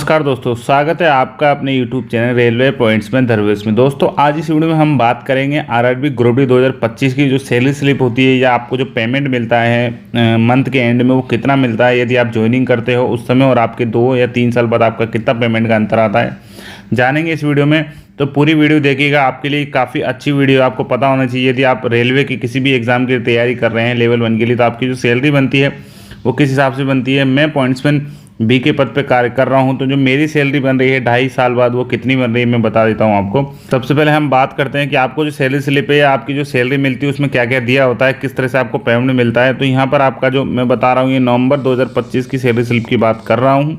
नमस्कार दोस्तों, स्वागत है आपका अपने YouTube चैनल रेलवे पॉइंट्समैन धर्वेश में। दोस्तों आज इस वीडियो में हम बात करेंगे आरआरबी ग्रुप डी 2025 की जो सैलरी स्लिप होती है या आपको जो पेमेंट मिलता है मंथ के एंड में वो कितना मिलता है यदि आप ज्वाइनिंग करते हो उस समय, और आपके 2 या 3 साल बाद आपका कितना पेमेंट का अंतर आता है जानेंगे इस वीडियो में। तो पूरी वीडियो देखिएगा, आपके लिए काफ़ी अच्छी वीडियो। आपको पता होना चाहिए यदि आप रेलवे की किसी भी एग्जाम की तैयारी कर रहे हैं लेवल 1 के लिए, तो आपकी जो सैलरी बनती है वो किस हिसाब से बनती है। मैं पॉइंट्समैन बी के पद पे कार्य कर रहा हूं, तो जो मेरी सैलरी बन रही है 2.5 साल बाद वो कितनी बन रही है मैं बता देता हूं आपको। सबसे पहले हम बात करते हैं कि आपको जो सैलरी स्लिप है या आपकी जो सैलरी मिलती है उसमें क्या क्या दिया होता है, किस तरह से आपको पेमेंट मिलता है। तो यहाँ पर आपका जो मैं बता रहा हूँ ये नवंबर 2025 की सैलरी स्लिप की बात कर रहा हूँ।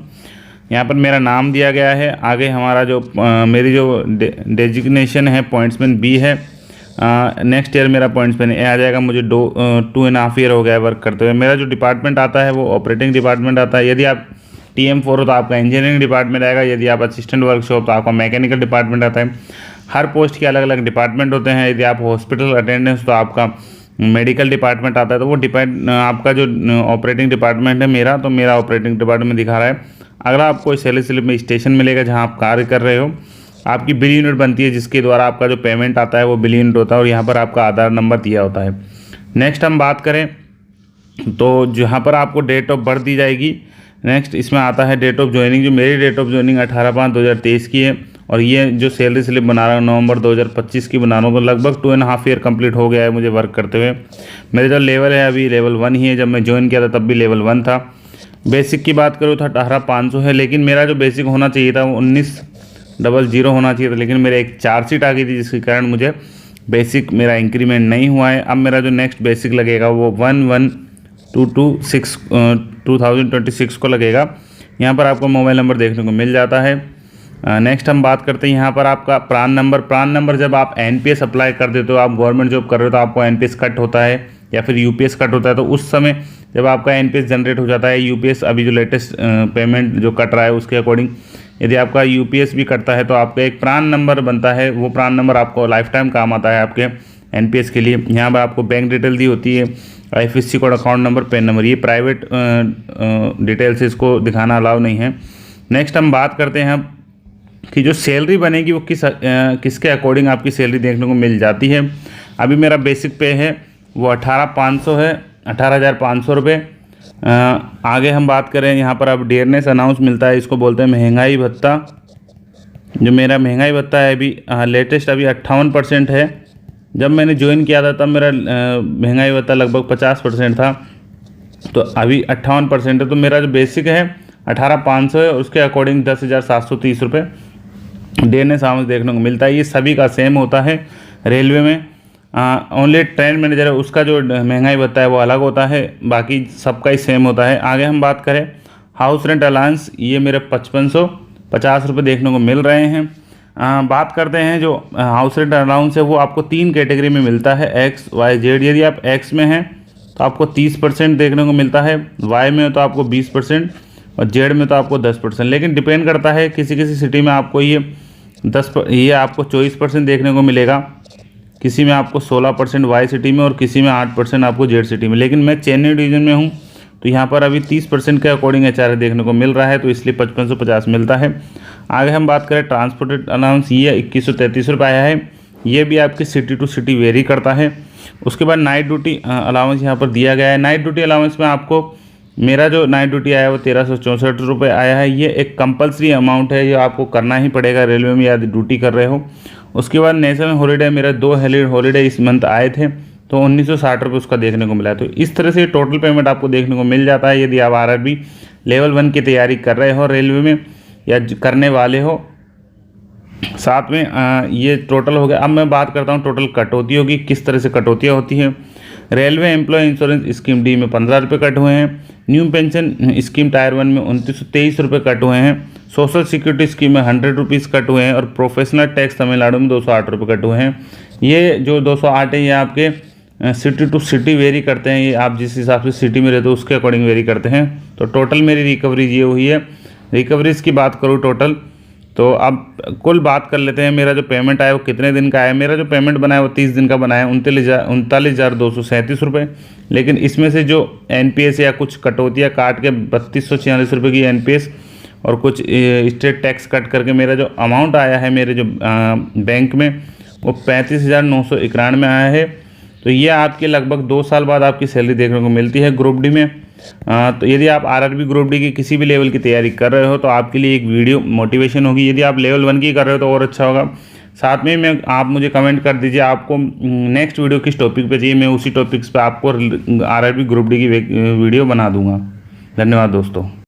यहाँ पर मेरा नाम दिया गया है, आगे हमारा जो मेरी जो डेजिग्नेशन है पॉइंट्समैन बी है। नेक्स्ट ईयर मेरा पॉइंट्समैन ए आ जाएगा। मुझे 2.5 ईयर हो गया वर्क करते हुए। मेरा जो डिपार्टमेंट आता है वो ऑपरेटिंग डिपार्टमेंट आता है। यदि आप TM4 हो तो आपका इंजीनियरिंग डिपार्टमेंट आएगा। यदि आप असिस्टेंट वर्कशॉप तो आपका मैकेनिकल डिपार्टमेंट आता है। हर पोस्ट के अलग अलग डिपार्टमेंट होते हैं। यदि आप हॉस्पिटल अटेंडेंस तो आपका मेडिकल डिपार्टमेंट आता है। तो वो आपका जो ऑपरेटिंग डिपार्टमेंट है मेरा, तो मेरा ऑपरेटिंग डिपार्टमेंट दिखा रहा है। अगला आपको सैलरी स्लिप में स्टेशन मिलेगा जहाँ आप कार्य कर रहे हो। आपकी बिल यूनिट बनती है जिसके द्वारा आपका जो पेमेंट आता है वो बिल यूनिट होता है, और यहाँ पर आपका आधार नंबर दिया होता है। नेक्स्ट हम बात करें तो जहाँ पर आपको डेट ऑफ बर्थ दी जाएगी। नेक्स्ट इसमें आता है डेट ऑफ ज्वाइनिंग। जो मेरी डेट ऑफ ज्वाइनिंग 18/5/2023 की है, और ये जो सैलरी स्लिप बना रहा हूँ नवंबर 2025 की बना रहा हूँ। तो लगभग 2.5 ईयर कंप्लीट हो गया है मुझे वर्क करते हुए। मेरा जो लेवल है अभी लेवल 1 ही है। जब मैं ज्वाइन किया था तब भी लेवल 1 था। बेसिक की बात करूँ तो 18,500 है, लेकिन मेरा जो बेसिक होना चाहिए था वो 19,000 होना चाहिए था। लेकिन मेरे एक चार्जशीट आ गई थी जिसके कारण मुझे बेसिक मेरा इंक्रीमेंट नहीं हुआ है। अब मेरा जो नेक्स्ट बेसिक लगेगा वो 1/1/2026 को लगेगा। यहाँ पर आपको मोबाइल नंबर देखने को मिल जाता है। नेक्स्ट हम बात करते हैं यहाँ पर आपका प्रान नंबर जब आप NPS अप्लाई कर देते हो, आप गवर्नमेंट जॉब कर रहे हो तो आपको NPS कट होता है या फिर UPS कट होता है। तो उस समय जब आपका NPS जनरेट हो जाता है, UPS अभी जो लेटेस्ट पेमेंट जो कट रहा है उसके अकॉर्डिंग यदि आपका UPS भी कटता है तो आपका एक प्रान नंबर बनता है। वो प्रान नंबर आपको लाइफ टाइम काम आता है आपके NPS के लिए। यहाँ पर आपको बैंक डिटेल दी होती है, IFSC code, account number, pan number. ये प्राइवेट डिटेल्स इसको दिखाना अलाउ नहीं है। नेक्स्ट हम बात करते हैं कि जो सैलरी बनेगी वो किसके अकॉर्डिंग आपकी सैलरी देखने को मिल जाती है। अभी मेरा बेसिक पे है वो 18,500 है, 18,500 रुपये। आगे हम बात करें यहाँ पर अब डियरनेस अनाउंस मिलता है, इसको बोलते हैं महंगाई भत्ता। जो मेरा महंगाई भत्ता है अभी लेटेस्ट अभी 58% है। जब मैंने ज्वाइन किया था तब मेरा महंगाई भत्ता लगभग 50% था, तो अभी 58% है। तो मेरा जो बेसिक है 18,500 है, उसके अकॉर्डिंग 10,730 रुपये डियरनेस अलाउंस देखने को मिलता है। ये सभी का सेम होता है रेलवे में। ओनली ट्रेन मैनेजर है उसका जो महंगाई भत्ता है वो अलग होता है, बाकी सबका ही सेम होता है। आगे हम बात करें हाउस रेंट अलाउंस, ये मेरे 5,550 रुपये देखने को मिल रहे हैं। बात करते हैं जो हाउस रेंट अलाउंस है वो आपको 3 कैटेगरी में मिलता है, X, Y, Z। यदि आप X में हैं तो आपको 30% देखने को मिलता है, Y में हो तो आपको 20% और Z में तो आपको 10%। लेकिन डिपेंड करता है, किसी किसी सिटी में आपको ये आपको 24% देखने को मिलेगा, किसी में आपको 16% Y सिटी में, और किसी में 8% आपको Z सिटी में। लेकिन मैं चेन्नई डिवीजन में हूँ तो यहाँ पर अभी 30% के अकॉर्डिंग HRA देखने को मिल रहा है, तो इसलिए 5550 मिलता है। आगे हम बात करें ट्रांसपोर्टेड अलाउंस, ये 2133 रुपये आया है। ये भी आपकी सिटी टू सिटी वेरी करता है। उसके बाद नाइट ड्यूटी अलाउंस यहाँ पर दिया गया है। नाइट ड्यूटी अलाउंस में आपको मेरा जो नाइट ड्यूटी आया है वो 1364 रुपये आया है। ये एक कंपलसरी अमाउंट है, ये आपको करना ही पड़ेगा रेलवे में यदि ड्यूटी कर रहे हो। उसके बाद नेशनल हॉलीडे, मेरा 2 हॉलीडे इस मंथ आए थे तो 1960 रुपये उसका देखने को मिला है। तो इस तरह से टोटल पेमेंट आपको देखने को मिल जाता है यदि आप RRB लेवल 1 की तैयारी कर रहे हो रेलवे में या करने वाले हो। साथ में ये टोटल हो गया। अब मैं बात करता हूँ टोटल कटौतियों की, किस तरह से कटौतियाँ होती हैं। Railway employ insurance scheme D में 15 रुपये कट हुए हैं। न्यू पेंशन स्कीम टायर 1 में 2923 रुपये कट हुए हैं। सोशल सिक्योरिटी स्कीम में 100 रुपीज़ कट हुए हैं, और प्रोफेशनल टैक्स तमिलनाडु में 208 रुपये कट हुए हैं। ये जो 208 है ये आपके सिटी टू सिटी वेरी करते हैं, ये आप जिस हिसाब से सिटी में रहते हो उसके अकॉर्डिंग वेरी करते हैं। तो टोटल मेरी रिकवरीज ये हुई है। रिकवरीज की बात करूँ टोटल, तो अब कुल बात कर लेते हैं। मेरा जो पेमेंट आया वो कितने दिन का आया। मेरा जो पेमेंट बनाया वो 30 दिन का बनाया, 39,237 रुपये। लेकिन इसमें से जो NPS या कुछ कटौतियाँ काट के 3246 रुपये की NPS और कुछ स्टेट टैक्स कट करके मेरा जो अमाउंट आया है मेरे जो बैंक में वो 35,991 आया है। तो ये आपके लगभग 2 साल बाद आपकी सैलरी देखने को मिलती है ग्रुप डी में। तो यदि आप आरआरबी ग्रुप डी की किसी भी लेवल की तैयारी कर रहे हो तो आपके लिए एक वीडियो मोटिवेशन होगी। यदि आप लेवल 1 की कर रहे हो तो और अच्छा होगा। साथ में आप मुझे कमेंट कर दीजिए आपको नेक्स्ट वीडियो किस टॉपिक पे चाहिए, मैं उसी टॉपिक्स पे आपको आरआरबी ग्रुप डी की वीडियो बना दूंगा। धन्यवाद दोस्तों।